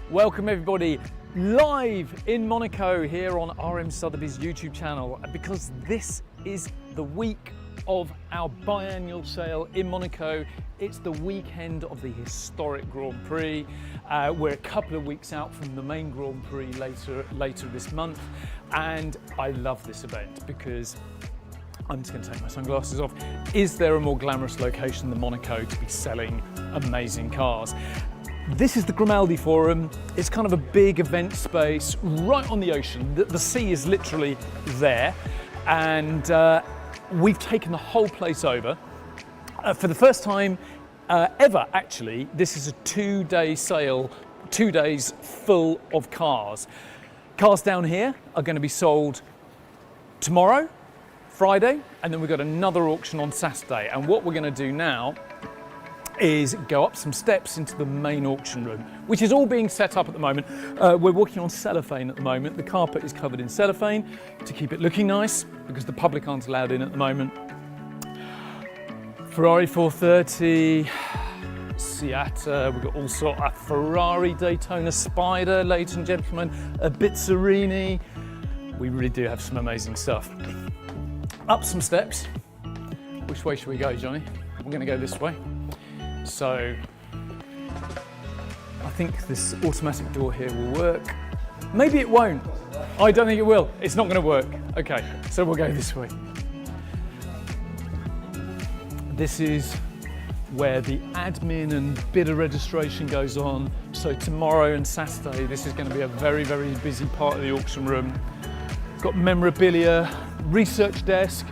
Welcome everybody, live in Monaco here on RM Sotheby's YouTube channel, because this is the week of our biannual sale in Monaco. It's the weekend of the Historique Grand Prix. We're a couple of weeks out from the main Grand Prix later this month, and I love this event because I'm just going to take my sunglasses off. Is there a more glamorous location than Monaco to be selling amazing cars? This is the Grimaldi Forum. It's kind of a big event space right on the ocean. The sea is literally there, and we've taken the whole place over. For the first time ever, actually, this is a two-day sale, 2 days full of cars. Cars down here are going to be sold tomorrow, Friday, and then we've got another auction on Saturday. And what we're going to do now is go up some steps into the main auction room, which is all being set up at the moment. We're working on cellophane at the moment. The carpet is covered in cellophane to keep it looking nice because the public aren't allowed in at the moment. Ferrari 430, CEST, we've got all sorts of Ferrari Daytona Spider, ladies and gentlemen, a Bizzarini. We really do have some amazing stuff. Up some steps. Which way should we go, Johnny? We're going to go this way. So I think this automatic door here will work. Maybe it won't. I don't think it will. It's not going to work. Okay, so we'll go this way. This is where the admin and bidder registration goes on. So tomorrow and Saturday, this is going to be a very, very busy part of the auction room. Got memorabilia, research desk.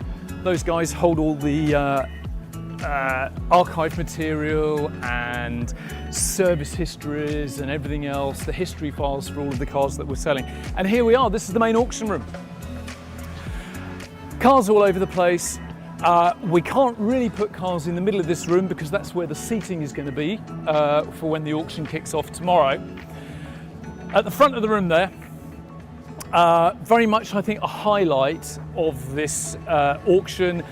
Those guys hold all the archive material and service histories and everything else, the history files for all of the cars that we're selling. And here we are, this is the main auction room. Cars all over the place. We can't really put cars in the middle of this room because that's where the seating is going to be for when the auction kicks off tomorrow. At the front of the room there, very much I think a highlight of this auction.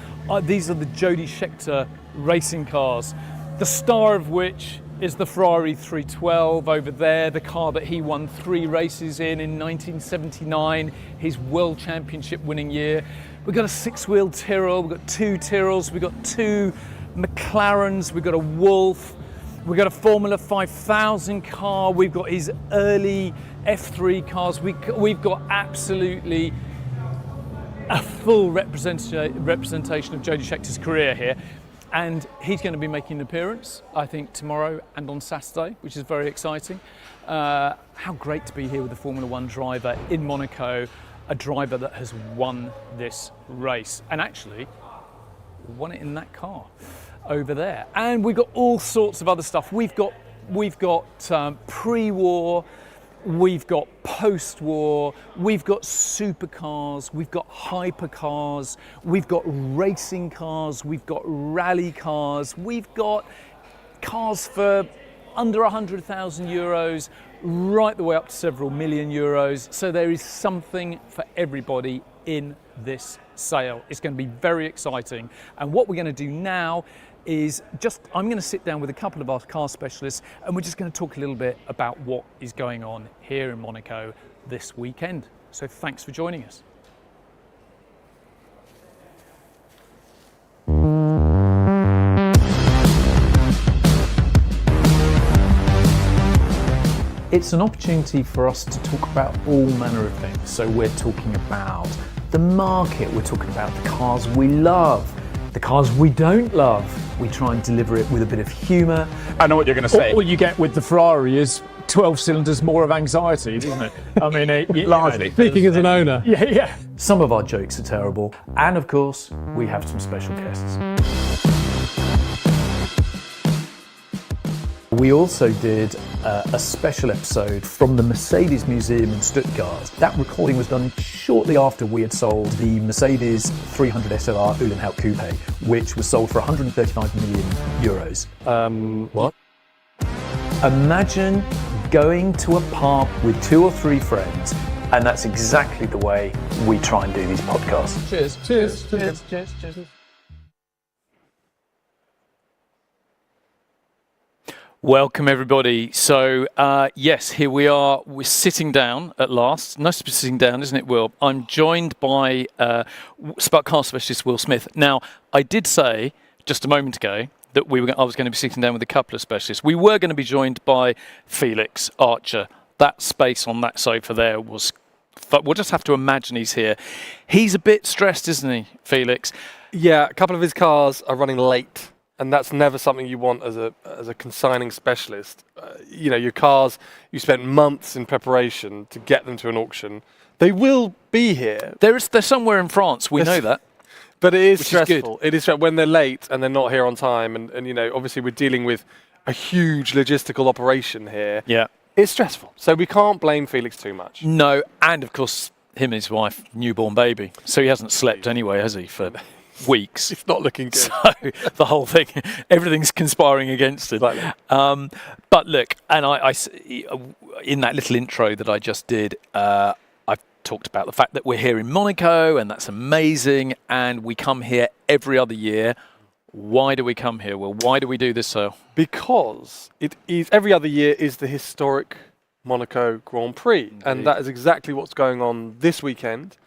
These are the Jody Scheckter racing cars, the star of which is the Ferrari 312 over there, the car that he won 3 races in 1979, his World Championship winning year. We've got a 6-wheel Tyrrell, we've got 2 Tyrrells, we've got 2 McLarens, we've got a Wolf, we've got a Formula 5000 car, we've got his early F3 cars, we've got absolutely a full representation of Jody Scheckter's career here. And he's going to be making an appearance, I think, tomorrow and on Saturday, which is very exciting. How great to be here with a Formula 1 driver in Monaco, a driver that has won this race, and actually won it in that car over there. And we've got all sorts of other stuff. We've got pre-war, we've got post-war, we've got supercars, we've got hypercars, we've got racing cars, we've got rally cars, we've got cars for under 100,000 euros, right the way up to several million euros. So there is something for everybody in this sale. It's going to be very exciting. And what we're going to do now is I'm going to sit down with a couple of our car specialists and we're just going to talk a little bit about what is going on here in Monaco this weekend. So thanks for joining us. It's an opportunity for us to talk about all manner of things. So we're talking about the market, we're talking about the cars we love, the cars we don't love. We try and deliver it with a bit of humour. I know what you're going to say. All you get with the Ferrari is 12 cylinders more of anxiety, isn't it? I mean, Largely. Speaking as an owner. Yeah. Some of our jokes are terrible. And of course, we have some special guests. We also did a special episode from the Mercedes Museum in Stuttgart. That recording was done shortly after we had sold the Mercedes 300 SLR Uhlenhaut Coupe, which was sold for 135 million euros. What? Imagine going to a pub with 2 or 3 friends, and that's exactly the way we try and do these podcasts. Cheers. Welcome everybody. So yes, here we are. We're sitting down at last. Nice to be sitting down, isn't it, Will? I'm joined by car specialist Will Smith. Now, I did say just a moment ago that I was going to be sitting down with a couple of specialists. We were going to be joined by Felix Archer. That space on that sofa there was... We'll just have to imagine he's here. He's a bit stressed, isn't he, Felix? Yeah, a couple of his cars are running late. And that's never something you want as a consigning specialist. Your cars, you spent months in preparation to get them to an auction. They will be here. They're somewhere in France, we know that. But it is Which stressful. Is it is when they're late and they're not here on time. And obviously we're dealing with a huge logistical operation here. Yeah. It's stressful. So we can't blame Felix too much. No, and of course, him and his wife, newborn baby. So he hasn't slept anyway, has he, for... weeks. It's not looking good. So the whole thing, everything's conspiring against it. But look, and I in that little intro that I just did, I've talked about the fact that we're here in Monaco, and that's amazing. And we come here every other year. Why do we come here? Well, why do we do this, sir? Because it is every other year is the historic Monaco Grand Prix, Indeed. and that is exactly what's going on this weekend.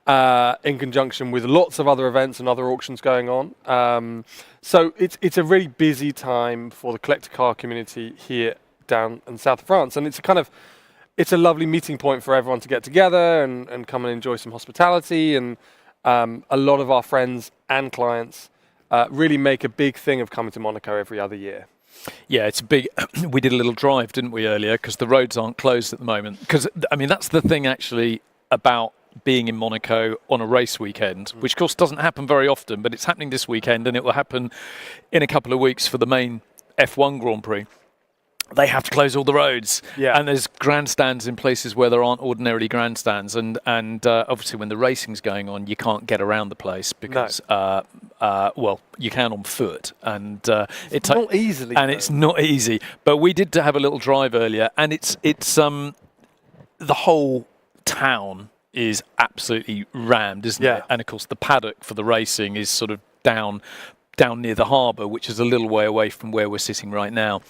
In conjunction with lots of other events and other auctions going on. So it's a really busy time for the collector car community here down in south of France. And it's a lovely meeting point for everyone to get together and come and enjoy some hospitality. And a lot of our friends and clients really make a big thing of coming to Monaco every other year. Yeah, it's a big... We did a little drive, didn't we, earlier? Because the roads aren't closed at the moment. Because, I mean, that's the thing, actually, about being in Monaco on a race weekend, which of course doesn't happen very often, but it's happening this weekend, and it will happen in a couple of weeks for the main F1 Grand Prix. They have to close all the roads, and there's grandstands in places where there aren't ordinarily grandstands, and obviously when the racing's going on, you can't get around the place because, well, you can on foot, and it's not easily, and it's not easy. But we did have a little drive earlier, and it's the whole town is absolutely rammed, isn't it? And of course the paddock for the racing is sort of down near the harbour, which is a little way away from where we're sitting right now.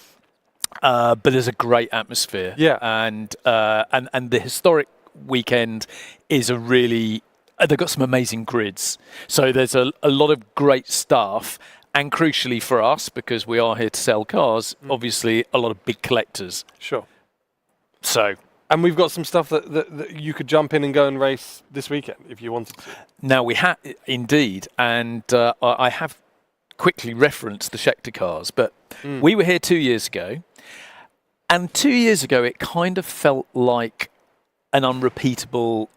But there's a great atmosphere. And the historic weekend is a really... they've got some amazing grids. So there's a lot of great stuff. And crucially for us, because we are here to sell cars, obviously a lot of big collectors. Sure. So... And we've got some stuff that you could jump in and go and race this weekend if you wanted to. Now we have indeed, and I have quickly referenced the Scheckter cars, but we were here 2 years ago, and 2 years ago it kind of felt like an unrepeatable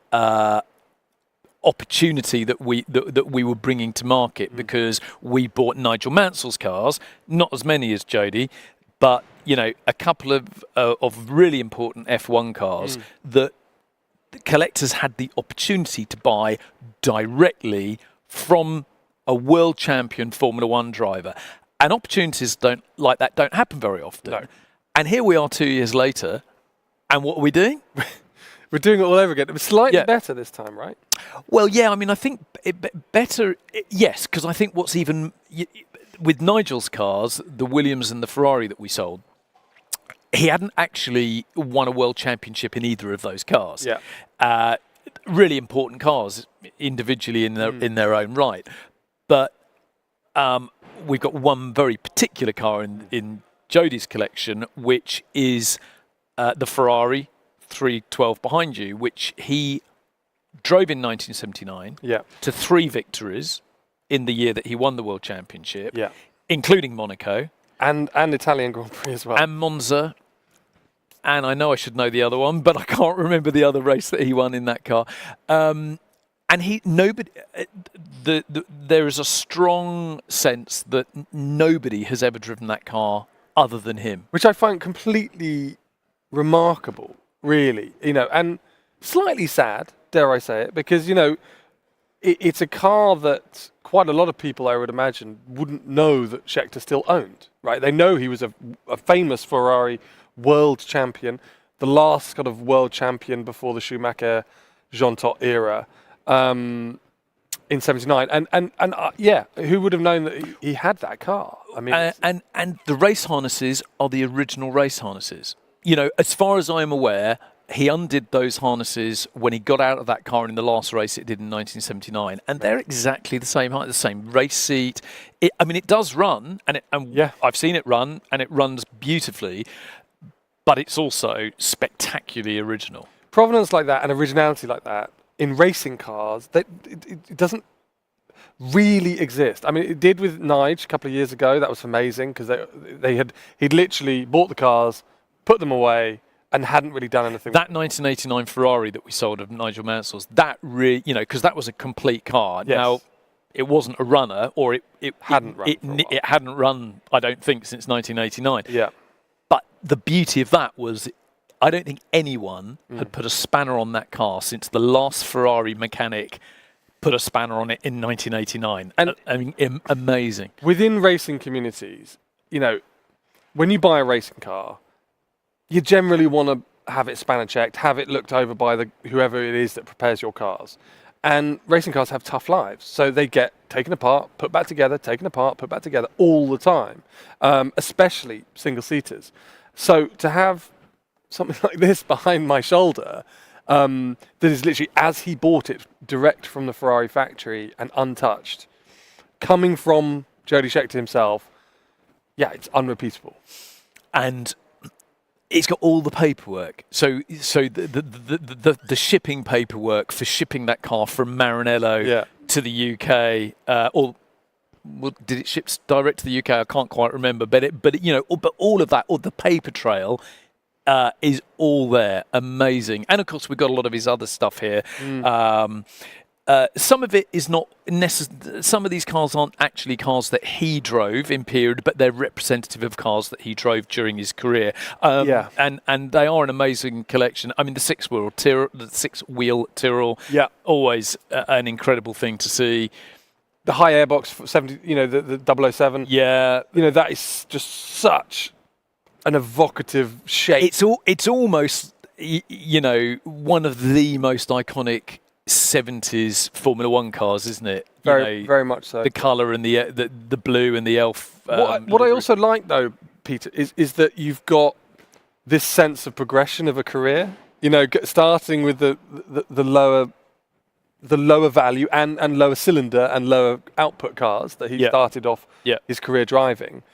opportunity that we were bringing to market because we bought Nigel Mansell's cars, not as many as Jody, but a couple of really important F1 cars that the collectors had the opportunity to buy directly from a world champion Formula One driver. And opportunities don't happen very often. No. And here we are 2 years later, and what are we doing? We're doing it all over again. It was slightly better this time, right? Well, yeah, I mean, I think better, yes, because I think what's even... with Nigel's cars, the Williams and the Ferrari that we sold, he hadn't actually won a world championship in either of those cars. Really important cars individually in their own right. But we've got one very particular car in Jody's collection, which is the Ferrari 312 behind you, which he drove in 1979 to 3 victories in the year that he won the World Championship, including Monaco. And Italian Grand Prix as well. And Monza. And I know I should know the other one, but I can't remember the other race that he won in that car. And there is a strong sense that nobody has ever driven that car other than him. Which I find completely remarkable, really. And slightly sad, dare I say it, because, it's a car that quite a lot of people, I would imagine, wouldn't know that Scheckter still owned, right? They know he was a famous Ferrari world champion, the last kind of world champion before the Schumacher Jean Todt era in '79. And who would have known that he had that car? I mean, and the race harnesses are the original race harnesses. As far as I'm aware, he undid those harnesses when he got out of that car in the last race it did in 1979, and they're exactly the same height, the same race seat. It does run, and I've seen it run, and it runs beautifully, but it's also spectacularly original. Provenance like that and originality like that in racing cars, it doesn't really exist. I mean, it did with Nige a couple of years ago. That was amazing because he'd literally bought the cars, put them away, and hadn't really done anything. That 1989 Ferrari that we sold of Nigel Mansell's, that really, because that was a complete car. Yes. Now, it wasn't a runner, or it hadn't run. It hadn't run, I don't think, since 1989. Yeah. But the beauty of that was, I don't think anyone had put a spanner on that car since the last Ferrari mechanic put a spanner on it in 1989. And I mean, amazing. Within racing communities, when you buy a racing car, you generally want to have it spanner checked, have it looked over by whoever it is that prepares your cars. And racing cars have tough lives. So they get taken apart, put back together, taken apart, put back together all the time, especially single-seaters. So to have something like this behind my shoulder, that is literally, as he bought it, direct from the Ferrari factory and untouched, coming from Jody Scheckter himself, it's unrepeatable. And it's got all the paperwork. So the shipping paperwork for shipping that car from Maranello to the UK, did it ship direct to the UK? I can't quite remember. But all of that, all the paper trail, is all there. Amazing. And of course, we've got a lot of his other stuff here. Some of it is not necessary. Some of these cars aren't actually cars that he drove in period, but they're representative of cars that he drove during his career. And they are an amazing collection. I mean, the six-wheel Tyrrell, always an incredible thing to see. The high airbox for 70, the 007. Yeah, that is just such an evocative shape. It's almost one of the most iconic 70s Formula One cars, isn't it? Very much so. The colour and the blue and the elf. What I also like, though, Peter, is that you've got this sense of progression of a career. Starting with the lower value and lower cylinder and lower output cars that he started off his career driving,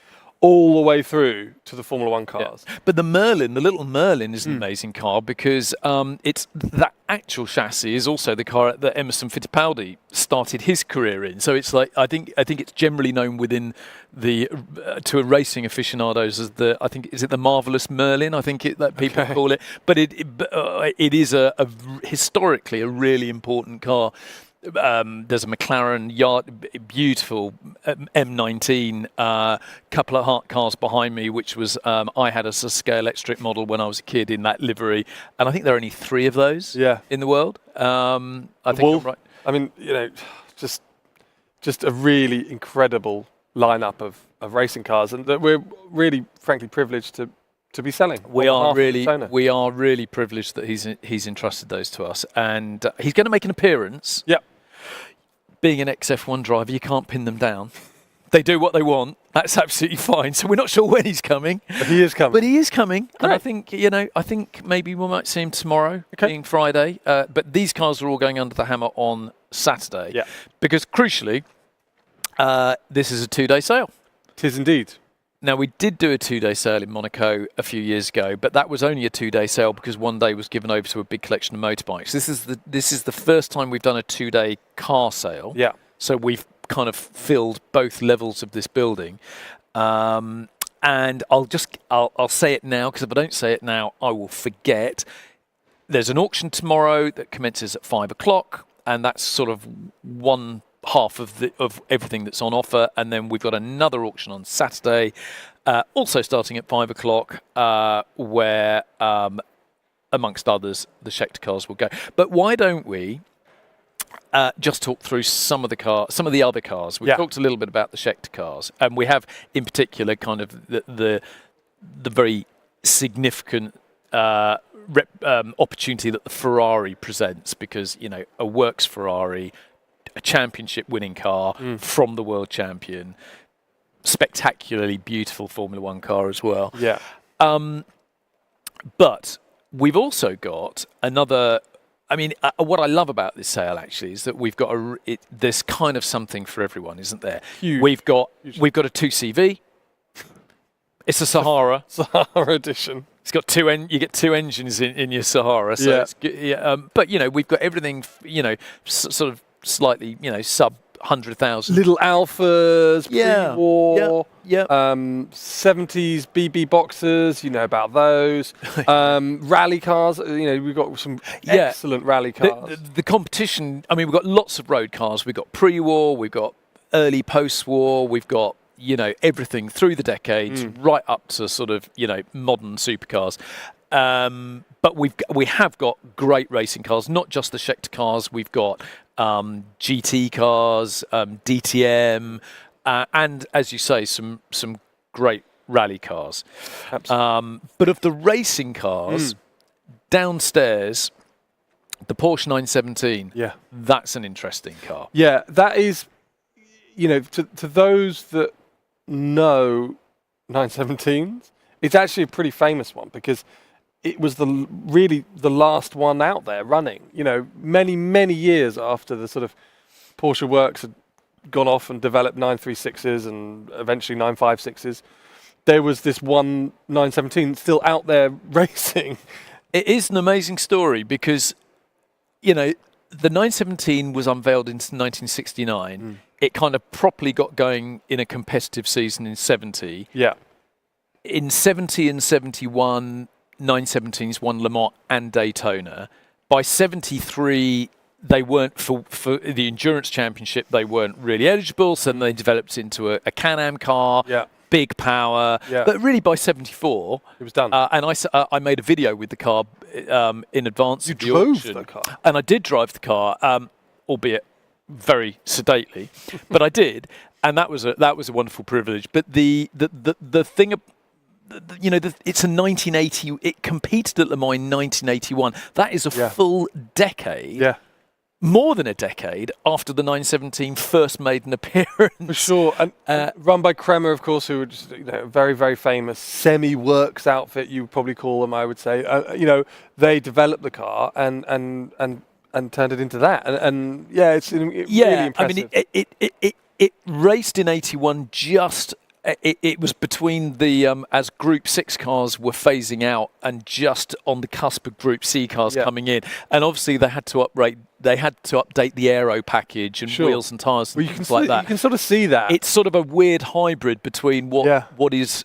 all the way through to the Formula One cars. Yeah. But the little Merlin is an amazing car because it's that actual chassis is also the car that Emerson Fittipaldi started his career in. So it's like I think it's generally known within to racing aficionados as is it the Marvelous Merlin? I think that people call it. But it is historically a really important car. There's a McLaren beautiful M19, couple of hot cars behind me, which was I had a Sasuke electric model when I was a kid in that livery, and I think there are only 3 of those in the world. I think I'm right. I mean, just a really incredible lineup of racing cars, and that we're really, frankly, privileged to be selling. We are really privileged that he's entrusted those to us, and he's going to make an appearance. Yep. Being an ex-F1 driver, you can't pin them down. They do what they want. That's absolutely fine. So we're not sure when he's coming. But he is coming. And I think maybe we might see him tomorrow, being Friday. But these cars are all going under the hammer on Saturday. Yeah. Because crucially, this is a 2-day sale. Tis indeed. Now, we did do a 2-day sale in Monaco a few years ago, but that was only a 2-day sale because one day was given over to a big collection of motorbikes. This is the first time we've done a 2-day car sale. Yeah. So we've kind of filled both levels of this building. And I'll say it now, because if I don't say it now, I will forget. There's an auction tomorrow that commences at 5 o'clock, and that's sort of one half of everything that's on offer. And then we've got another auction on Saturday, also starting at 5 o'clock, where, amongst others, the Scheckter cars will go. But why don't we just talk through some of the other cars? We've talked a little bit about the Scheckter cars, and we have in particular kind of the very significant opportunity that the Ferrari presents, because, you know, a works Ferrari, a championship winning car from the world champion, spectacularly beautiful Formula One car as well. Yeah. But we've also got another. I mean, what I love about this sale actually is that we've got there's kind of something for everyone, isn't there? Huge. We've got a 2CV. It's a Sahara. Sahara edition. It's got you get two engines in your Sahara. So it's good, but you know, we've got everything. You know, sort of slightly, you know, sub 100,000. Little Alphas, pre-war, 70s BB boxers, you know about those. Rally cars, you know, we've got some excellent rally cars. The competition, I mean, we've got lots of road cars. We've got pre-war, we've got early post-war, we've got, you know, everything through the decades, right up to sort of, you know, modern supercars. But we have got great racing cars, not just the Scheckter cars. We've got GT cars, DTM, and as you say, some great rally cars. But of the racing cars, downstairs, the Porsche 917. Yeah, that's an interesting car. Yeah, that is, you know, to those that know 917s, it's actually a pretty famous one because it was really the last one out there running. You know, many years after the sort of Porsche works had gone off and developed 936s and eventually 956s, there was this one 917 still out there racing. It is an amazing story because, you know, the 917 was unveiled in 1969. It kind of properly got going in a competitive season in 70. Yeah. In 70 and 71, 917s won Le Mans and Daytona. By 73, they weren't for the endurance championship. They weren't really eligible, so then they developed into a Can-Am car. Yeah. Big power. Yeah. But really, by 74, it was done. And I made a video with the car in advance of the auction. You drove the car, and I did drive the car, albeit very sedately, but I did, and that was a wonderful privilege. But the thing. You know, it's a 1980. It competed at Le Mans in 1981. That is a full decade, more than a decade after the 917 first made an appearance. For sure, and run by Kremer, of course, who were just, you know, very, very famous semi-works outfit. You would probably call them, I would say. You know, they developed the car and turned it into that. And yeah, it's really impressive. I mean, it raced in 81 just. It was between the as Group 6 cars were phasing out and just on the cusp of Group C cars coming in, and obviously they had to update the aero package and wheels and tyres and things like that. You can sort of see that. It's sort of a weird hybrid between what is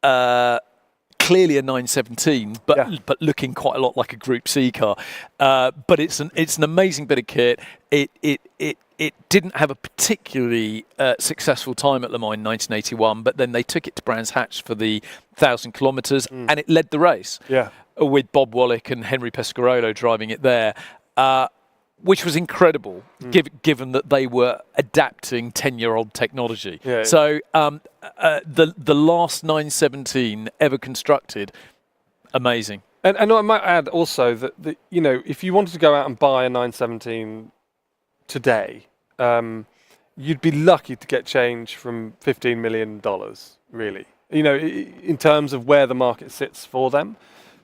clearly a 917, but looking quite a lot like a Group C car. But it's an amazing bit of kit. It didn't have a particularly successful time at Le Mans in 1981, but then they took it to Brands Hatch for the 1,000 kilometres, and it led the race. Yeah, with Bob Wallach and Henry Pescarolo driving it there, which was incredible, given that they were adapting 10-year-old technology. Yeah, so the last 917 ever constructed, amazing. And I might add also that you know, if you wanted to go out and buy a 917 today, you'd be lucky to get change from $15 million, really. You know, in terms of where the market sits for them.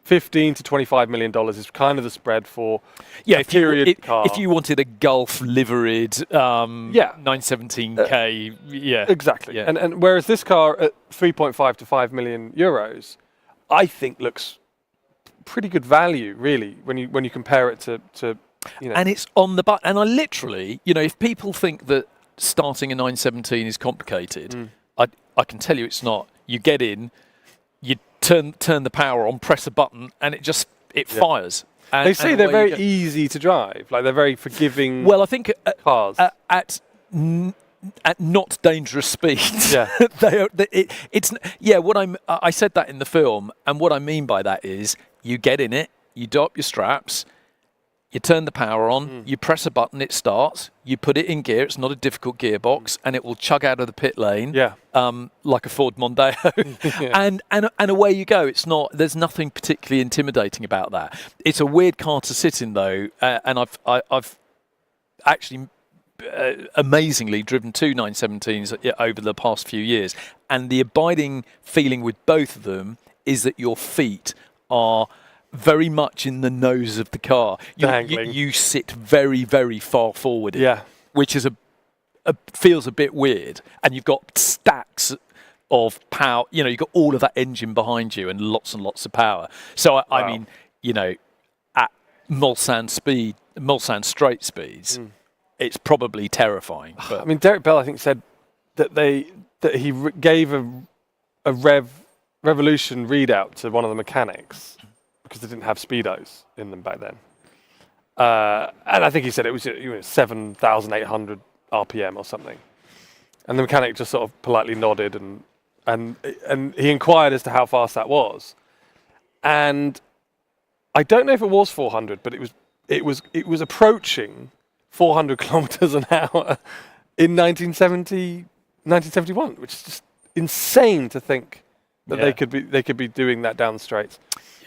$15 to $25 million is kind of the spread for Yeah, a period car. if you wanted a Gulf liveried 917K, yeah. Exactly. Yeah. And whereas this car at 3.5 to 5 million euros, I think looks pretty good value, really, when you compare it to you know. And it's on the button. And I literally, if people think that starting a 917 is complicated, I can tell you it's not. You get in, you turn the power on, press a button, and it fires. And, they say they're very easy to drive, like they're very forgiving. Well, I think cars at not dangerous speeds. Yeah, I said that in the film, and what I mean by that is you get in it, you do up your straps, you turn the power on, you press a button, it starts, you put it in gear, it's not a difficult gearbox, and it will chug out of the pit lane, like a Ford Mondeo, and away you go. There's nothing particularly intimidating about that. It's a weird car to sit in though, and I've actually amazingly driven 2 917s over the past few years, and the abiding feeling with both of them is that your feet are very much in the nose of the car. You sit very, very far forward, which is feels a bit weird, and you've got stacks of power. You've got all of that engine behind you and lots of power. So I mean, at Mulsanne straight speeds, it's probably terrifying. But I mean, Derek Bell, I think, said that he gave a revolution readout to one of the mechanics because they didn't have speedos in them back then. And I think he said it was 7,800 RPM or something. And the mechanic just sort of politely nodded and he inquired as to how fast that was. And I don't know if it was 400, but it was approaching 400 kilometers an hour in 1971, which is just insane to think that they could be doing that down the straights.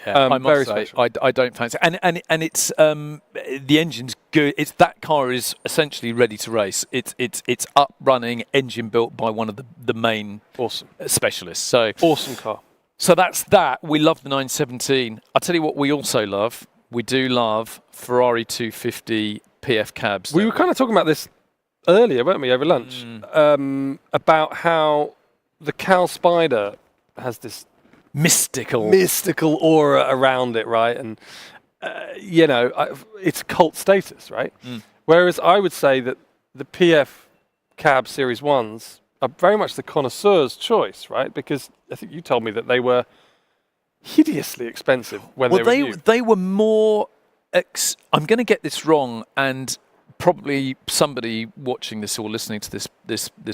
Yeah, I very must say, special. I don't fancy it. And it's the engine's good. That car is essentially ready to race. It's up running, engine built by one of the main specialists. So awesome car. So that's that. We love the 917. I'll tell you what we also love. We do love Ferrari 250 PF cabs. We were kind of talking about this earlier, weren't we, over lunch? About how the Cal Spider has this mystical aura around it, right? And it's cult status, right? Whereas I would say that the PF cab Series 1s are very much the connoisseur's choice, right? Because I think you told me that they were hideously expensive when they were new. They were more I'm going to get this wrong, and probably somebody watching this or listening to this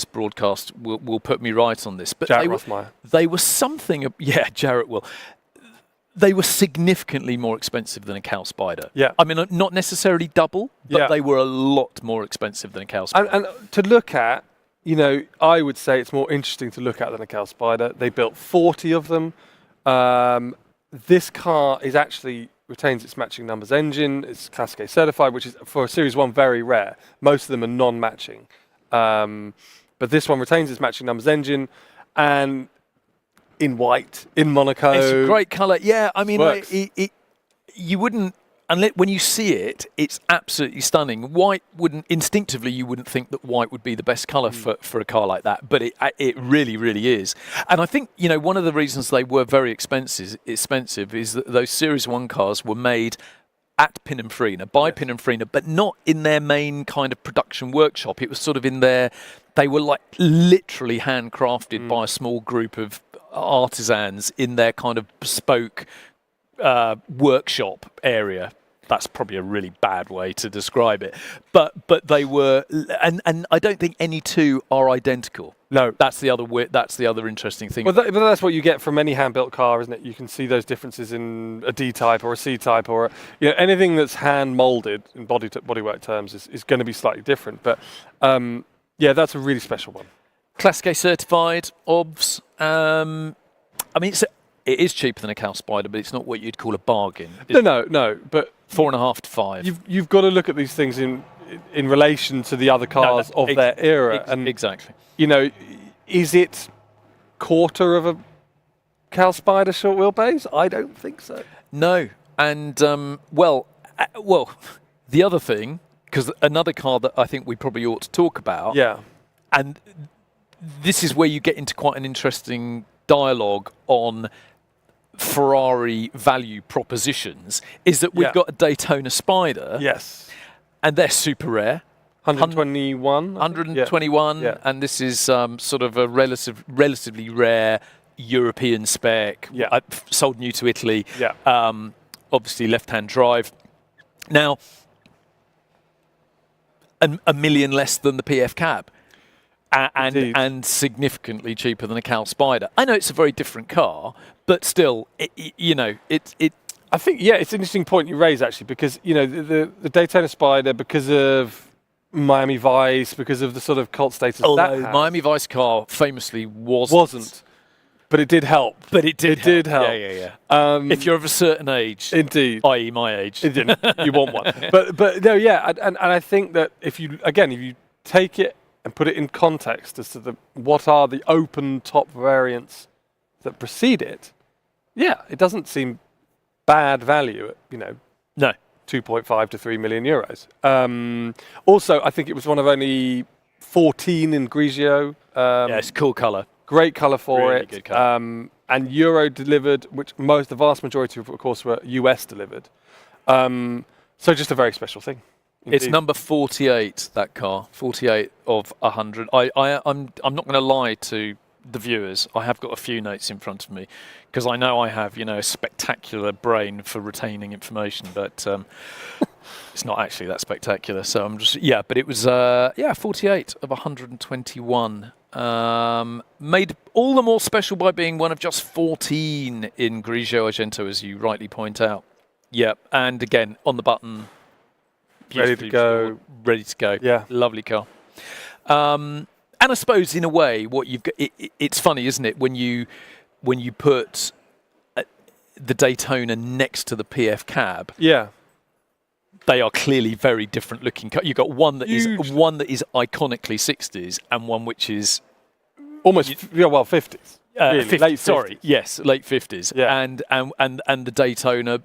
broadcast will put me right on this. But they were something. Yeah, Jarrett will. They were significantly more expensive than a Cal Spider. Yeah, I mean, not necessarily double, but they were a lot more expensive than a Cal Spider. And to look at, I would say it's more interesting to look at than a Cal Spider. They built 40 of them. This car retains its matching numbers engine. It's Classic A certified, which is for a Series 1 very rare. Most of them are non-matching. But this one retains its matching numbers engine, and in white, in Monaco. It's a great colour. Yeah, I mean, you wouldn't, unless when you see it, it's absolutely stunning. White instinctively you wouldn't think that white would be the best colour for a car like that, but it really, really is. And I think one of the reasons they were very expensive is that those Series 1 cars were made at Pininfarina by Pininfarina, but not in their main kind of production workshop. It was sort of they were like literally handcrafted by a small group of artisans in their kind of bespoke workshop area. That's probably a really bad way to describe it, but they were, and I don't think any two are identical. No, that's the other interesting thing. Well, but that's what you get from any hand-built car, isn't it? You can see those differences in a D-type or a C-type, or anything that's hand-molded in bodywork terms is going to be slightly different. But that's a really special one. Classic A certified, OBS. I mean, it is cheaper than a Cal Spider, but it's not what you'd call a bargain. No. But 4.5 to 5. You've got to look at these things in relation to the other cars of their era. Exactly. Is it quarter of a Cal Spider short wheelbase? I don't think so. No, and well, the other thing, because another car that I think we probably ought to talk about, Yeah. and this is where you get into quite an interesting dialogue on Ferrari value propositions, is that we've got a Daytona Spider, Yes. and they're super rare. 121. 121, Yeah. and this is sort of a relatively rare European spec, sold new to Italy. Yeah. Obviously, left-hand drive. Now, a million less than the PF cab, and significantly cheaper than a Cal Spider. I know it's a very different car, but still, it. I think it's an interesting point you raise actually, because the Daytona Spider, because of Miami Vice, because of the sort of cult status. Although Miami Vice car famously wasn't. But it did help. It did help. Yeah. If you're of a certain age, indeed, i.e. my age, it didn't. You want one. But no, yeah, and I think that if you take it and put it in context as to what are the open top variants that precede it, it doesn't seem bad value at no 2.5 to 3 million euros. Also, I think it was one of only 14 in Grigio. It's a cool colour. Great colour for really it. Good colour. And Euro delivered, which the vast majority of course were US delivered. So just a very special thing. Indeed. It's number 48, that car. 48 of 100. I'm not going to lie to the viewers. I have got a few notes in front of me because I know I have, a spectacular brain for retaining information, but it's not actually that spectacular. So I'm just, but it was, 48 of 121. Made all the more special by being one of just 14 in Grigio Argento, as you rightly point out. Yep, and again, on the button. Ready to go. Ready to go. Yeah. Lovely car. And I suppose, in a way, what you've got, it's funny, isn't it, when you put the Daytona next to the PF cab. Yeah. They are clearly very different looking cars. You've got one that is iconically 60s and one which is almost 50s. Really, 50s, late 50s. Sorry, yes, late 50s. Yeah. And the Daytona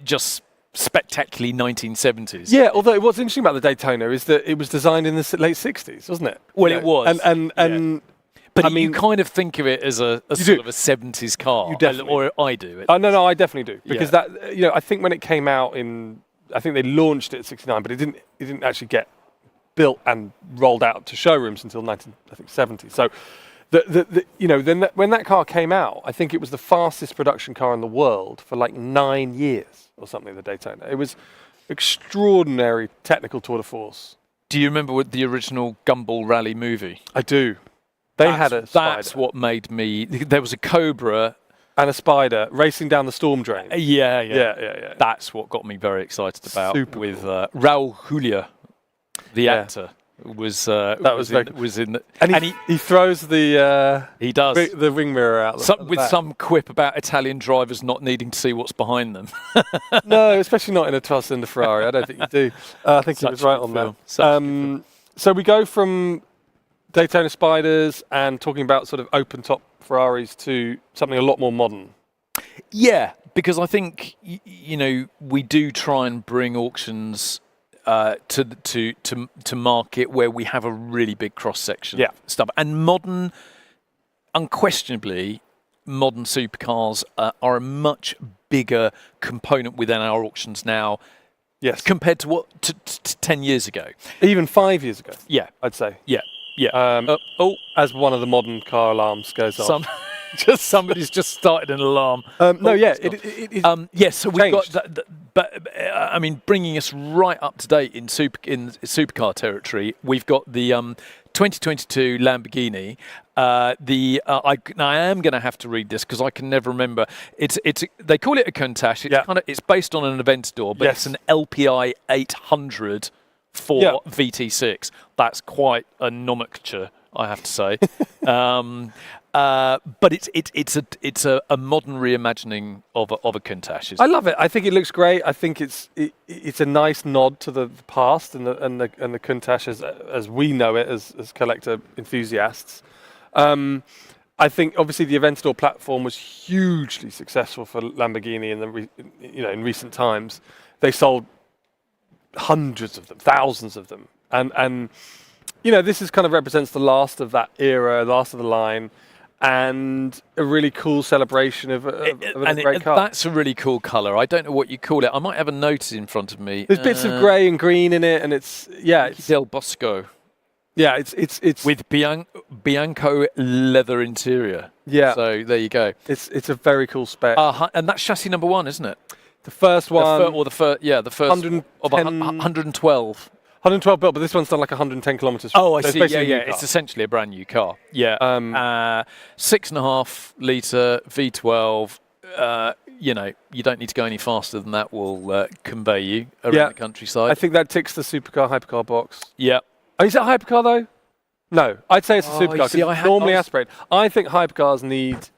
just spectacularly 1970s. Yeah, although what's interesting about the Daytona is that it was designed in the late 60s, wasn't it? Well, it was. But I mean, you kind of think of it as a sort of a 70s car. You definitely. Or I do. No, I definitely do. Because that, I think when it came out I think they launched it at 69, but it didn't actually get built and rolled out to showrooms until 1970. So, when that car came out, I think it was the fastest production car in the world for like 9 years or something. The Daytona. It was extraordinary technical tour de force. Do you remember with the original Gumball Rally movie? I do. They had a Spider. That's what made me. There was a Cobra. And a Spider racing down the storm drain. Yeah. That's what got me very excited about. Super with cool. Raul Julia, the actor, was in the, and he throws the he does the ring mirror out with some quip about Italian drivers not needing to see what's behind them. No, especially not in a 12-cylinder Ferrari. I don't think you do. I think he was right on that. So we go from Daytona Spiders and talking about sort of open top Ferraris to something a lot more modern. Yeah, because I think we do try and bring auctions to market where we have a really big cross section of stuff. And unquestionably, modern supercars are a much bigger component within our auctions now. Yes, compared to 10 years ago, even 5 years ago. Yeah, I'd say. Yeah. As one of the modern car alarms goes off. Somebody's just started an alarm. So we've got that, but I mean, bringing us right up to date in supercar territory, we've got the 2022 Lamborghini. I am going to have to read this because I can never remember. They call it a Countach. It's based on an Aventador, but it's an LPI 800 for VT6. That's quite a nomenclature, I have to say. But it's a modern reimagining of a Countach. I love it. I think it looks great. I think it's a nice nod to the past and the Countach as we know it as collector enthusiasts. I think obviously the Aventador platform was hugely successful for Lamborghini in recent times. They sold hundreds of them, thousands of them, and this is kind of represents the last of that era, last of the line, and a really cool celebration of a great car. That's a really cool colour. I don't know what you call it. I might have a note in front of me. There's bits of grey and green in it, and it's Del Bosco. Yeah, it's with Bianco leather interior. Yeah. So there you go. It's a very cool spec. And that's chassis number 1, isn't it? The first one, the first 112. 112 built, but this one's done like 110 kilometers. Oh, I see. Yeah. It's essentially a brand new car. Yeah. 6.5 litre V12. You don't need to go any faster than that. Will convey you around the countryside. I think that ticks the supercar hypercar box. Yeah. Oh, is it a hypercar though? No, I'd say it's a supercar. See, normally aspirate. I think hypercars need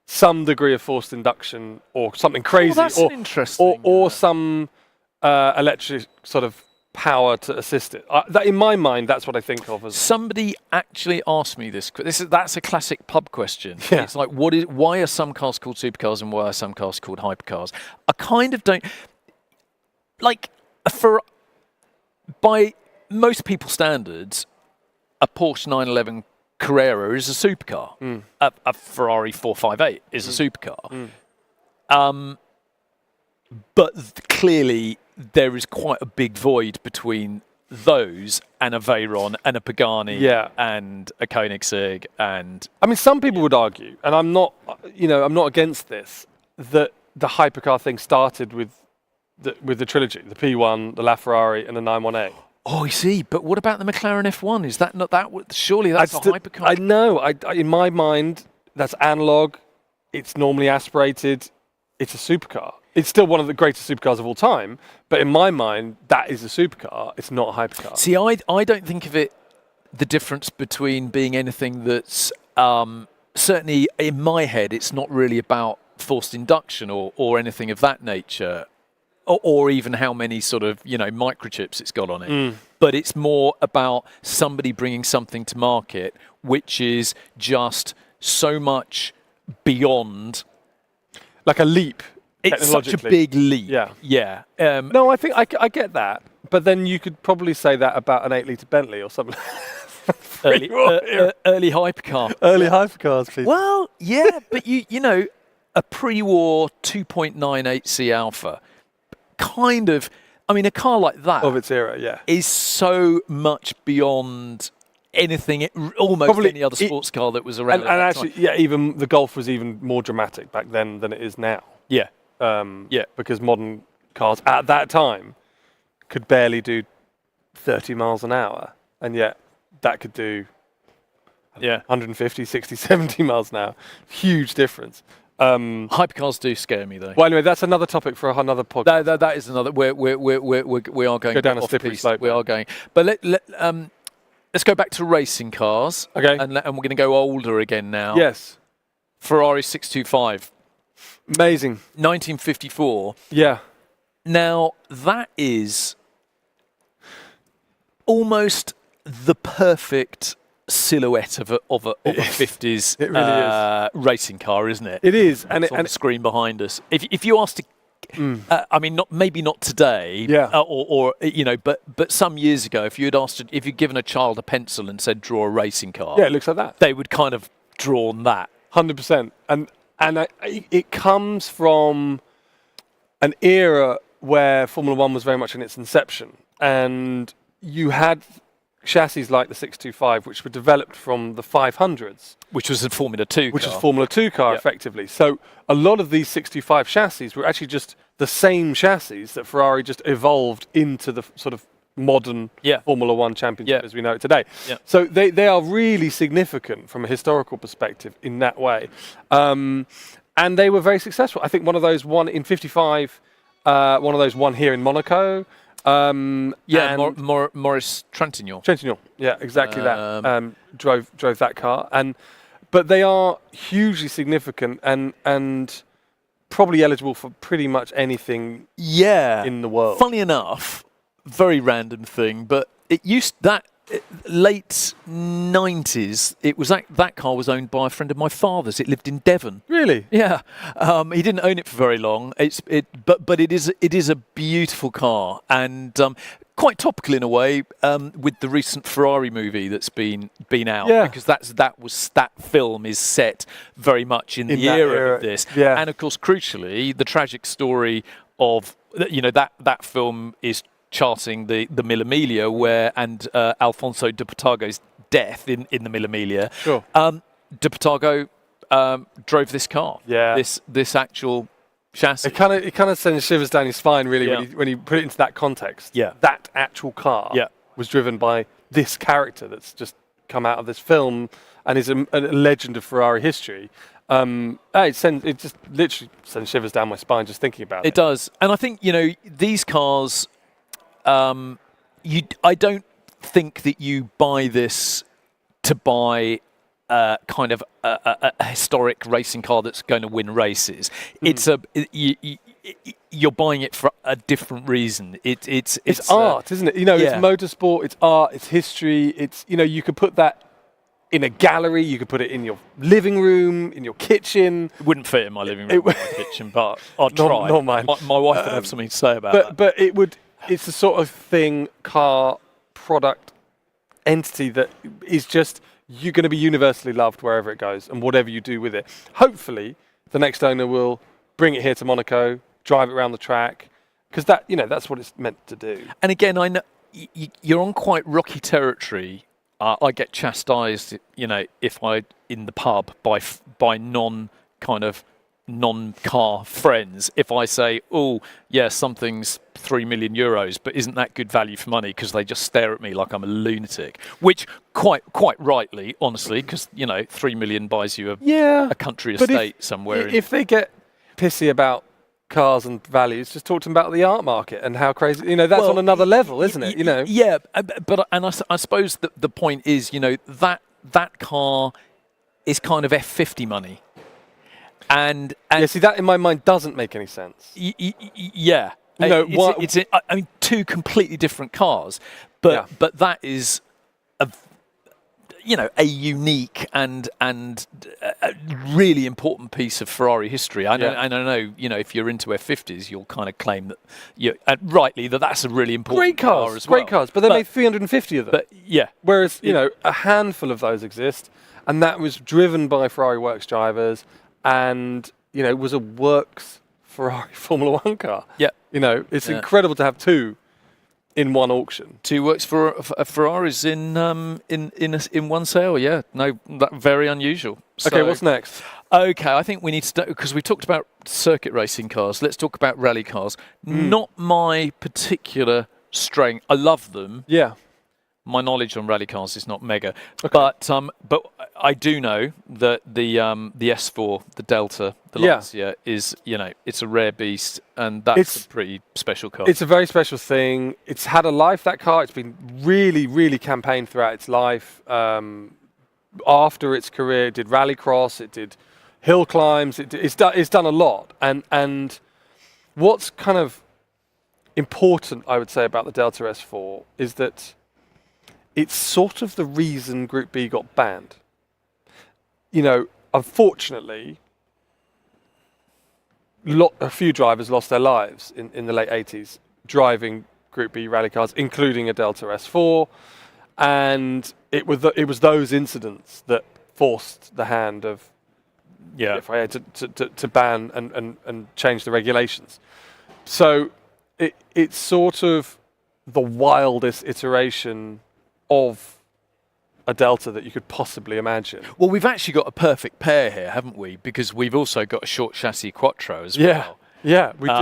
some degree of forced induction or something crazy, that's interesting. or some electric sort of power to assist it. That, in my mind, that's what I think of as. Somebody actually asked me this. That's a classic pub question. Yeah. It's like, why are some cars called supercars and why are some cars called hypercars? I kind of don't like by most people's standards, a Porsche 911 Carrera is a supercar. A Ferrari 458 is a supercar. But clearly there is quite a big void between those and a Veyron and a Pagani and a Koenigsegg and... I mean, some people would argue, and I'm not against this, that the hypercar thing started with the trilogy, the P1, the LaFerrari and the 918. Oh, I see. But what about the McLaren F1? Is that not that? Surely that's a hypercar. I know. In my mind, that's analog. It's normally aspirated. It's a supercar. It's still one of the greatest supercars of all time. But in my mind, that is a supercar. It's not a hypercar. See, I don't think of it, the difference between being anything that's, certainly in my head, it's not really about forced induction or anything of that nature. Or even how many sort of, microchips it's got on it. But it's more about somebody bringing something to market which is just so much beyond. Like a leap. It's such a big leap. Yeah. No, I think I get that. But then you could probably say that about an 8-litre Bentley or something. early hypercar. Early hypercars, please. Well, yeah, but a pre-war 2.98C Alpha. Kind of, a car like that of its era, is so much beyond anything, almost probably any other sports car that was around. And actually, even the Golf was even more dramatic back then than it is now. Yeah, because modern cars at that time could barely do 30 miles an hour, and yet that could do 150, 60, 70 miles an hour. Huge difference. Hypercars do scare me, though. Well, anyway, that's another topic for another podcast. That is another. We are going go down a off slippery piste. slope. We are going, but let's go back to racing cars. Okay, and we're going to go older again now. Yes, Ferrari 625, amazing, 1954. Yeah. Now that is almost the perfect silhouette of a 50s it really racing car, isn't it? It is, and the screen behind us. If you asked to, maybe not today, but some years ago, if you'd given a child a pencil and said draw a racing car, it looks like that. They would kind of drawn that 100%, and it comes from an era where Formula One was very much in its inception, and you had chassis like the 625, which were developed from the 500s. Which was a Formula 2 car. Which is a Formula 2 car, effectively. So a lot of these 625 chassis were actually just the same chassis that Ferrari just evolved into the sort of modern Formula 1 championship as we know it today. Yeah. So they are really significant from a historical perspective in that way. And they were very successful. I think one of those won in 55, one of those won here in Monaco. Maurice Trintignant. Yeah, exactly that. Drove that car, but they are hugely significant and probably eligible for pretty much anything. in the world. Funny enough, very random thing, but it used that late 90s. It was that car was owned by a friend of my father's. It lived in Devon. Really? Yeah, he didn't own it for very long. But it is a beautiful car, and quite topical in a way, with the recent Ferrari movie that's been out. Yeah. Because that film is set very much in the era of this. Yeah. And of course, crucially, the tragic story of that film is charting the Mille Miglia and Alfonso de Portago's death in the Mille Miglia. Sure. De Portago drove this car. Yeah. This actual chassis. It kind of sends shivers down your spine, really, when you put it into that context. Yeah. That actual car was driven by this character that's just come out of this film and is a legend of Ferrari history. It just literally sends shivers down my spine just thinking about it. It does, and I think these cars. I don't think that you buy this to buy kind of a historic racing car that's going to win races. It's you're buying it for a different reason. It's art, isn't it? It's motorsport, it's art, it's history. It's you could put that in a gallery, you could put it in your living room, in your kitchen. It wouldn't fit in my living room or my kitchen, but I'd try. Not mine. My wife would have something to say about that. But it would. It's the sort of thing, car, product, entity that is just, you're going to be universally loved wherever it goes and whatever you do with it. Hopefully, the next owner will bring it here to Monaco, drive it around the track, because that's what it's meant to do. And again, I know you're on quite rocky territory. I get chastised, if I in the pub by non-car friends, if I say, oh, yeah, something's €3 million, but isn't that good value for money? Because they just stare at me like I'm a lunatic, which quite rightly, honestly, because, 3 million buys you a country estate somewhere. If they get pissy about cars and values, just talk to them about the art market and how crazy, that's on another level, isn't it? Yeah, but I suppose the point is, that car is kind of F50 money. And see, that in my mind doesn't make any sense. Yeah, two completely different cars, but that is a unique and a really important piece of Ferrari history. I know, if you're into F50s, you'll kind of claim that rightly that's a really important car as well. Great cars, but they made 350 of them. But whereas a handful of those exist, and that was driven by Ferrari works drivers. And, it was a works Ferrari Formula One car. Yeah. It's incredible to have two in one auction. Two works for Ferraris in one sale, yeah. No, that very unusual. Okay, what's next? Okay, I think we need to, because we talked about circuit racing cars, let's talk about rally cars. Not my particular strength. I love them. Yeah. My knowledge on rally cars is not mega, but I do know that the S4, the Delta, the Lancia is it's a rare beast, and that's a pretty special car. It's a very special thing. It's had a life, that car. It's been really, really campaigned throughout its life. After its career, it did rallycross, it did hill climbs. It's done a lot, and what's kind of important, I would say, about the Delta S4 is that it's sort of the reason Group B got banned. Unfortunately, a few drivers lost their lives in the late 80s driving Group B rally cars, including a Delta S4, and it was those incidents that forced the hand of FIA to ban and change the regulations. So it's sort of the wildest iteration of a Delta that you could possibly imagine. Well, we've actually got a perfect pair here, haven't we? Because we've also got a short chassis Quattro as well. Yeah, we do.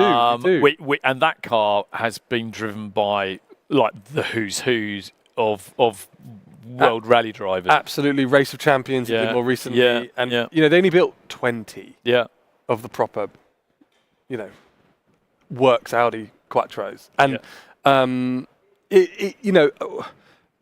And that car has been driven by the who's of world rally drivers. Absolutely, Race of Champions did more recently, and they only built 20 of the proper, works Audi Quattros, and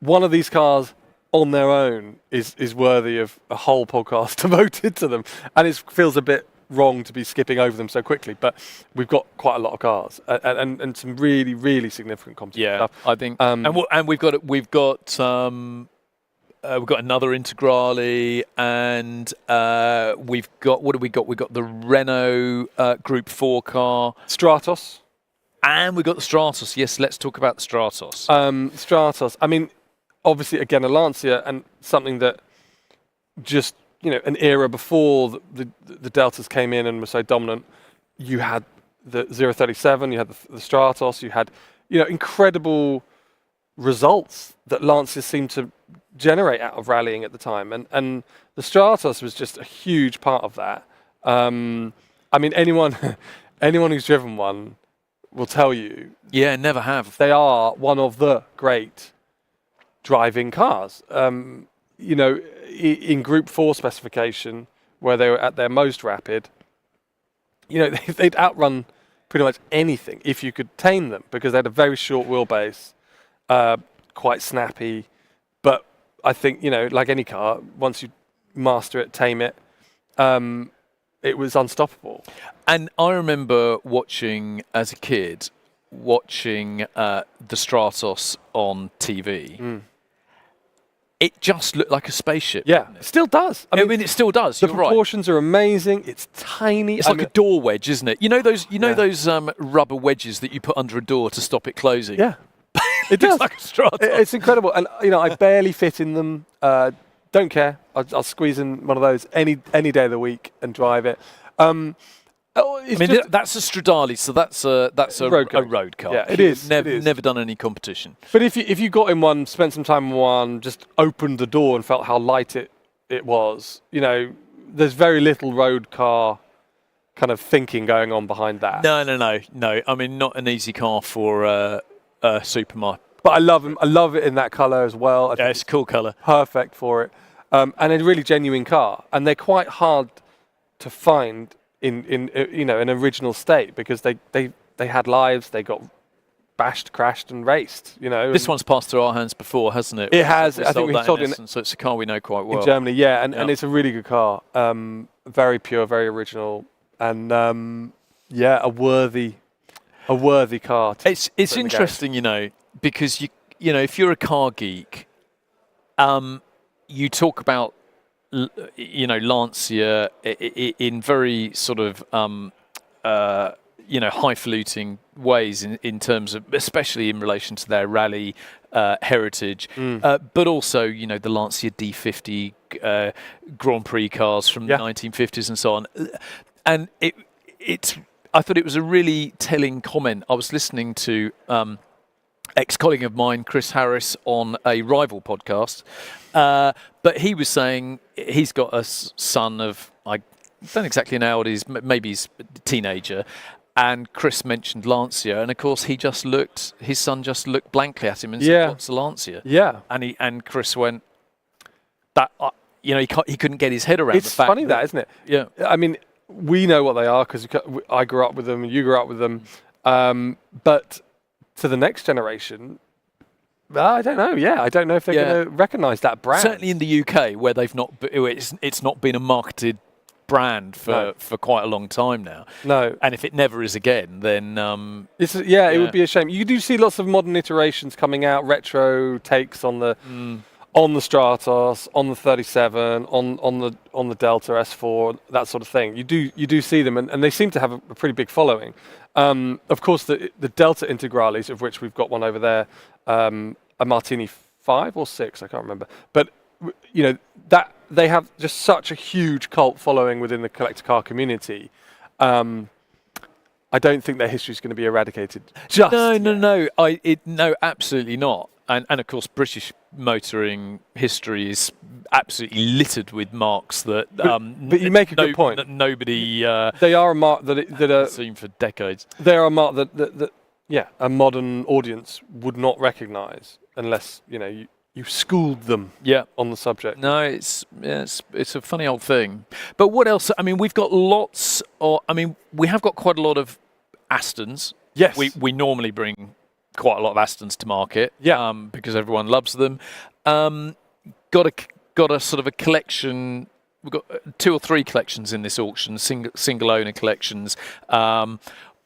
one of these cars on their own is worthy of a whole podcast devoted to them, and it feels a bit wrong to be skipping over them so quickly, but we've got quite a lot of cars and some really, really significant competition stuff. I think, and we've got another Integrale, and we've got We've got the Renault Group 4 car, Stratos, and we've got the Stratos. Yes, let's talk about the Stratos. Stratos. I mean, obviously, again, a Lancia, and something that just, an era before the Deltas came in and were so dominant. You had the 037, you had the Stratos, you had, incredible results that Lancia seemed to generate out of rallying at the time, and the Stratos was just a huge part of that. I mean, anyone who's driven one will tell you, never have. They are one of the great driving cars. In Group 4 specification, where they were at their most rapid, they'd outrun pretty much anything if you could tame them, because they had a very short wheelbase, quite snappy. But I think, like any car, once you master it, tame it, it was unstoppable. And I remember watching, as a kid, the Stratos on TV. It just looked like a spaceship. Yeah, it still does. I mean, it still does. The You're proportions are amazing. It's tiny. It's like a door wedge, isn't it? Those rubber wedges that you put under a door to stop it closing. Yeah, it does. It's like a Stratos. It's incredible, and I barely fit in them. Don't care. I'll squeeze in one of those any day of the week and drive it. That's a Stradale, so that's a road car. Yeah, it is. Never done any competition. But if you got in one, spent some time in one, just opened the door and felt how light it was, there's very little road car kind of thinking going on behind that. No. I mean, not an easy car for a supermarket. But I love them. I love it in that colour as well. I think it's a cool colour. Perfect for it. And a really genuine car. And they're quite hard to find in an original state, because they had lives, they got bashed, crashed and raced, This one's passed through our hands before, hasn't it? It has. I think we sold it so it's a car we know quite well. In Germany, and it's a really good car. Very pure, very original, and a worthy car. It's interesting, because if you're a car geek, you talk about Lancia in very sort of highfalutin ways in terms of, especially in relation to their rally heritage, but also the Lancia D50 Grand Prix cars from the 1950s and so on. And I thought it was a really telling comment. I was listening to ex-colleague of mine, Chris Harris, on a rival podcast, but he was saying he's got a son of, I don't exactly know what he's, maybe he's a teenager, and Chris mentioned Lancia, and of course his son just looked blankly at him and said, "What's a Lancia?" Yeah, and Chris went, "That he couldn't get his head around the fact." It's funny that, isn't it? Yeah, I mean, we know what they are because I grew up with them, and you grew up with them, but to the next generation, I don't know. Yeah, I don't know if they're going to recognise that brand. Certainly in the UK, where it's not been a marketed brand for quite a long time now. No, and if it never is again, then it would be a shame. You do see lots of modern iterations coming out, retro takes on the Stratos, on the 37, on the Delta S4, that sort of thing. You do see them, and they seem to have a pretty big following. Of course, the Delta Integrales, of which we've got one over there, a Martini 5 or 6, I can't remember. But that they have just such a huge cult following within the collector car community. I don't think their history is going to be eradicated. No, absolutely not. And of course, British motoring history is absolutely littered with marks that. But you make a good point. That nobody. They are a mark that are seen for decades. They are a mark that a modern audience would not recognise unless you schooled them. On the subject. No, it's a funny old thing. But what else? I mean, we've got lots. We have got quite a lot of Astons. Yes. We normally bring quite a lot of Astons to market, because everyone loves them. Got a sort of a collection 2 or 3 collections in this auction, single owner collections.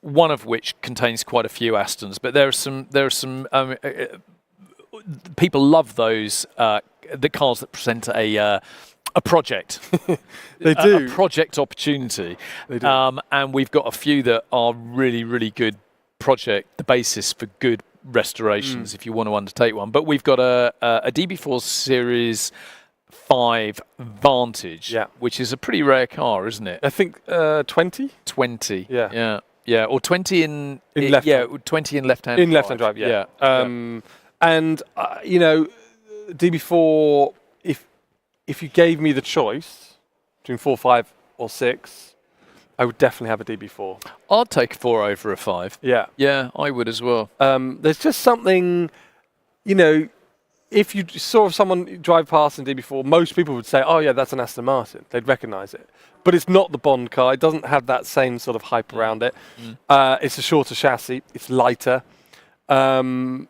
One of which contains quite a few Astons, but there are some people love those the cars that present a project. They do. A project opportunity. They do. And we've got a few that are really, really good project, the basis for good restorations if you want to undertake one. But we've got a DB4 Series 5 Vantage, which is a pretty rare car, isn't it? I think 20? 20. Yeah. Yeah, or 20 in left hand. 20 in left-hand In left-hand drive, yeah. And, DB4, if you gave me the choice between 4, 5 or 6, I would definitely have a DB4. I'd take a 4 over a 5. Yeah. Yeah, I would as well. There's just something, if you saw someone drive past in DB4, most people would say, oh yeah, that's an Aston Martin. They'd recognise it. But it's not the Bond car. It doesn't have that same sort of hype around it. It's a shorter chassis. It's lighter. And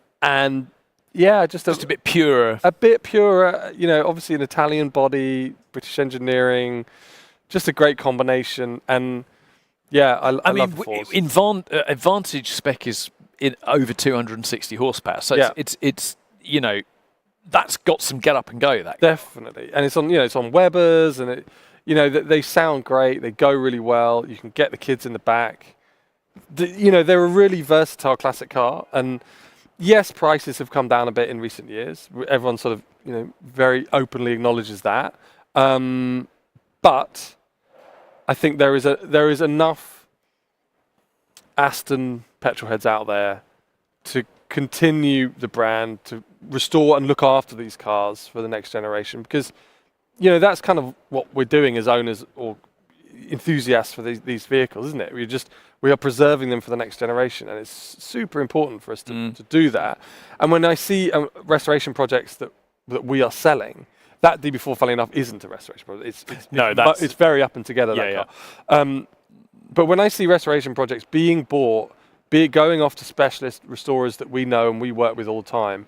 yeah, just a bit purer. A bit purer. Obviously an Italian body, British engineering, just a great combination. And yeah, I love the Force. Advantage spec is in over 260 horsepower. So it's that's got some get up and go. That definitely, and it's on Webers, and they sound great. They go really well. You can get the kids in the back. They're a really versatile classic car, and yes, prices have come down a bit in recent years. Everyone sort of very openly acknowledges that, but I think there is enough Aston petrolheads out there to continue the brand, to restore and look after these cars for the next generation, because that's kind of what we're doing as owners or enthusiasts for these vehicles, isn't it? We are preserving them for the next generation, and it's super important for us to do that. And when I see restoration projects that we are selling, that DB4, funnily enough, isn't a restoration project. It's very up and together, that car. But when I see restoration projects being bought, be it going off to specialist restorers that we know and we work with all the time,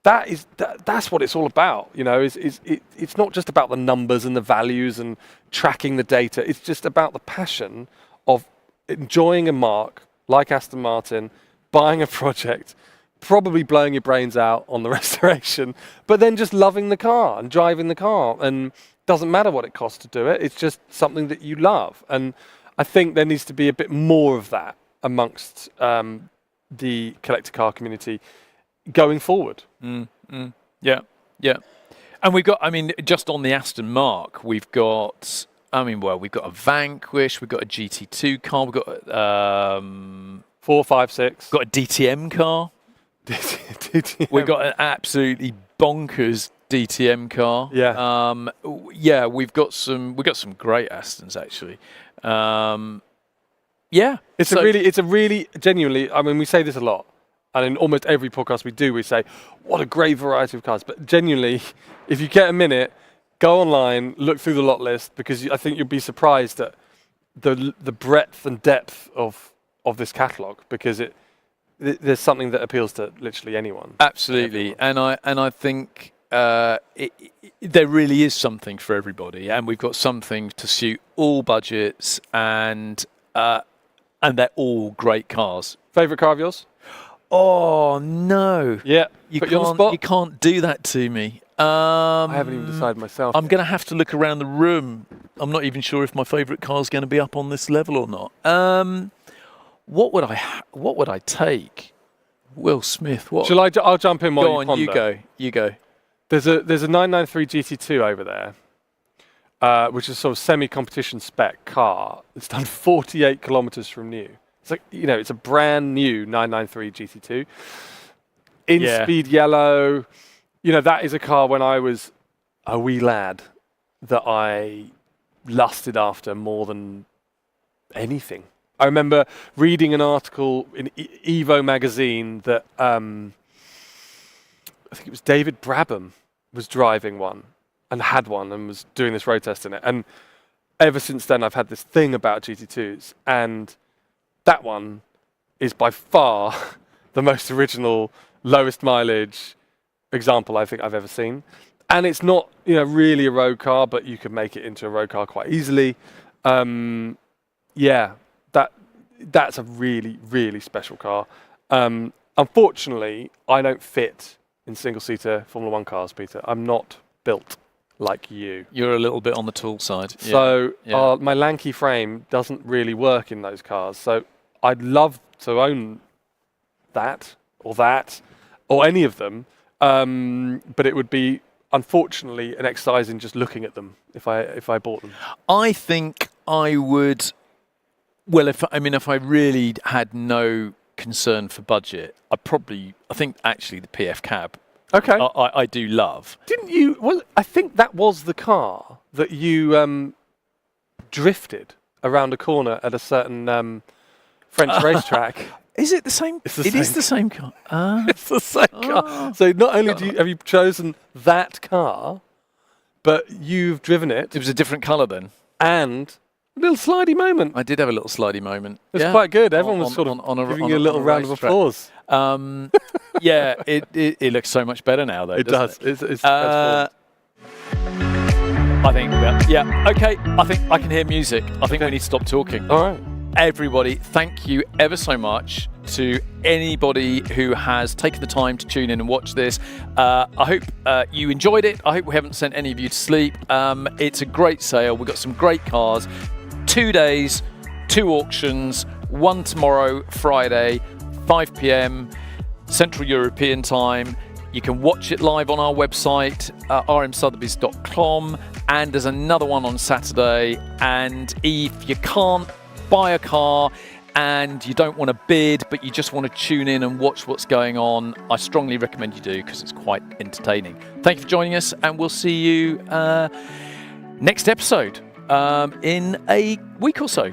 that's what it's all about. It's not just about the numbers and the values and tracking the data. It's just about the passion of enjoying a marque like Aston Martin, buying a project, probably blowing your brains out on the restoration, but then just loving the car and driving the car. And doesn't matter what it costs to do it. It's just something that you love. And I think there needs to be a bit more of that amongst the collector car community going forward. Yeah. And we've got, just on the Aston marque, we've got a Vanquish, we've got a GT2 car, we've got 4, 5, 6. Got a DTM car. DTM. We've got an absolutely bonkers DTM car. Yeah. We've got some great Astons actually. It's a really genuinely, we say this a lot, and in almost every podcast we do, we say, what a great variety of cars. But genuinely, if you get a minute, go online, look through the lot list, because I think you'll be surprised at the breadth and depth of this catalogue, because there's something that appeals to literally anyone. Absolutely, and I think there really is something for everybody, and we've got something to suit all budgets, and they're all great cars. Favourite car of yours? Oh no! Yeah, you can't do that to me. I haven't even decided myself. I'm going to have to look around the room. I'm not even sure if my favourite car is going to be up on this level or not. What would I take? Will Smith. What? I'll jump in while you ponder. You go. You go. There's a 993 GT2 over there, which is sort of semi-competition spec car. It's done 48 kilometres from new. It's like, it's a brand new 993 GT2. In-speed yellow. That is a car when I was a wee lad that I lusted after more than anything. I remember reading an article in Evo magazine that I think it was David Brabham was driving one and had one and was doing this road test in it. And ever since then, I've had this thing about GT2s. And that one is by far the most original, lowest mileage example I think I've ever seen. And it's not, really a road car, but you can make it into a road car quite easily. That's a really, really special car. Unfortunately, I don't fit in single-seater Formula 1 cars, Peter. I'm not built like you. You're a little bit on the tall side. So my lanky frame doesn't really work in those cars. So I'd love to own that or any of them, but it would be, unfortunately, an exercise in just looking at them if I bought them. I think I would. Well, if I really had no concern for budget, I think actually the PF Cab. Okay. I do love. Didn't you? Well, I think that was the car that you drifted around a corner at a certain French racetrack. Is it the same? It is the same car. It's the same car. So not only have you chosen that car, but you've driven it. It was a different colour then. And a little slidey moment. I did have a little slidey moment. It was quite good. Everyone was sort of giving you a little round of applause. Yeah, it looks so much better now, though. It does. It? It's transformed. I think, okay. I think I can hear music. I think we need to stop talking. All right. Everybody, thank you ever so much to anybody who has taken the time to tune in and watch this. I hope you enjoyed it. I hope we haven't sent any of you to sleep. It's a great sale. We've got some great cars. 2 days, 2 auctions, one tomorrow, Friday, 5 p.m. Central European time. You can watch it live on our website, rmsotheby's.com, and there's another one on Saturday. And if you can't buy a car and you don't want to bid, but you just want to tune in and watch what's going on, I strongly recommend you do, because it's quite entertaining. Thank you for joining us, and we'll see you next episode in a week or so.